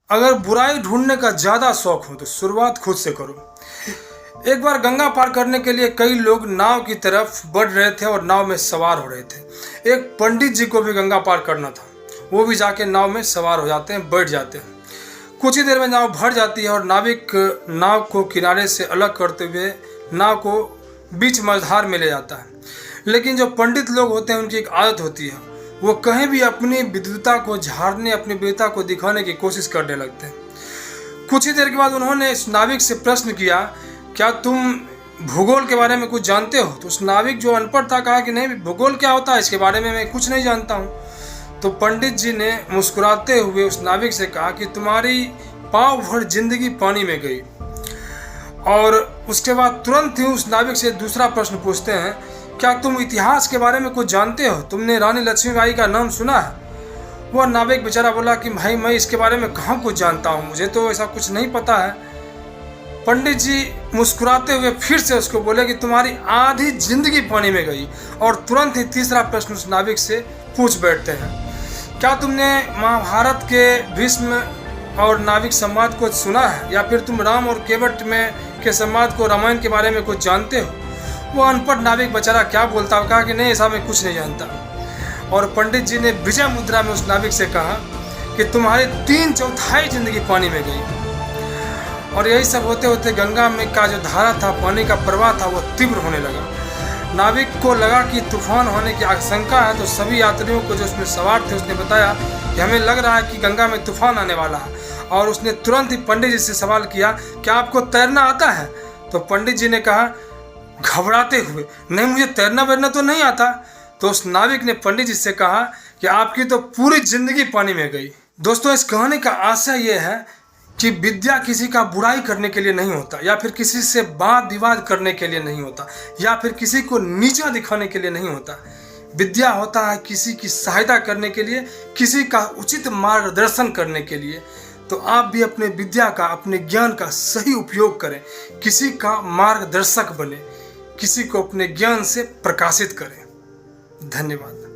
अगर बुराई ढूंढने का ज़्यादा शौक हो तो शुरुआत खुद से करो। एक बार गंगा पार करने के लिए कई लोग नाव की तरफ बढ़ रहे थे और नाव में सवार हो रहे थे। एक पंडित जी को भी गंगा पार करना था। वो भी जाके नाव में सवार हो जाते हैं, बैठ जाते हैं। कुछ ही देर में नाव भर जाती है और नाविक नाव को किनारे से अलग करते हुए नाव को बीच मझधार में ले जाता है। लेकिन जो पंडित लोग होते हैं उनकी एक आदत होती है, वो कहीं भी अपनी विद्वता को झाड़ने, अपनी वीरता को दिखाने की कोशिश करने लगते हैं। कुछ ही देर के बाद उन्होंने इस नाविक से प्रश्न किया, क्या तुम भूगोल के बारे में कुछ जानते हो? तो उस नाविक जो अनपढ़ था कहा कि नहीं, भूगोल क्या होता है इसके बारे में मैं कुछ नहीं जानता हूँ। तो पंडित जी ने मुस्कुराते हुए उस नाविक से कहा कि तुम्हारी पाव भर जिंदगी पानी में गई। और उसके बाद तुरंत ही उस नाविक से दूसरा प्रश्न पूछते हैं, क्या तुम इतिहास के बारे में कुछ जानते हो? तुमने रानी लक्ष्मीबाई का नाम सुना है? वह नाविक बेचारा बोला कि भाई मैं इसके बारे में कहाँ कुछ जानता हूँ, मुझे तो ऐसा कुछ नहीं पता है। पंडित जी मुस्कुराते हुए फिर से उसको बोले कि तुम्हारी आधी जिंदगी पानी में गई। और तुरंत ही तीसरा प्रश्न उस नाविक से पूछ बैठते हैं, क्या तुमने महाभारत के भीष्म और नाविक संवाद को सुना है, या फिर तुम राम और केवट में के संवाद को, रामायण के बारे में कुछ जानते हो? वो अनपढ़ नाविक बेचारा क्या बोलता, कहा कि नहीं ऐसा मैं कुछ नहीं जानता। और पंडित जी ने विजय मुद्रा में उस नाविक से कहा कि तुम्हारी 3/4 जिंदगी पानी में गई। और यही सब होते होते गंगा में का जो धारा था, पानी का प्रवाह था, वो तीव्र होने लगा। नाविक को लगा कि तूफान होने की आशंका है, तो सभी यात्रियों को जो उसमें सवार थे उसने बताया कि हमें लग रहा है कि गंगा में तूफान आने वाला है। और उसने तुरंत ही पंडित जी से सवाल किया, क्या आपको तैरना आता है? तो पंडित जी ने कहा घबराते हुए, नहीं मुझे तैरना वैरना तो नहीं आता। तो उस नाविक ने पंडित जी से कहा कि आपकी तो पूरी जिंदगी पानी में गई। दोस्तों, इस कहानी का आशय यह है कि विद्या किसी का बुराई करने के लिए नहीं होता, या फिर किसी से वाद विवाद करने के लिए नहीं होता, या फिर किसी को नीचा दिखाने के लिए नहीं होता। विद्या होता है किसी की सहायता करने के लिए, किसी का उचित मार्गदर्शन करने के लिए। तो आप भी अपने विद्या का, अपने ज्ञान का सही उपयोग करें, किसी का मार्गदर्शक बने, किसी को अपने ज्ञान से प्रकाशित करें। धन्यवाद।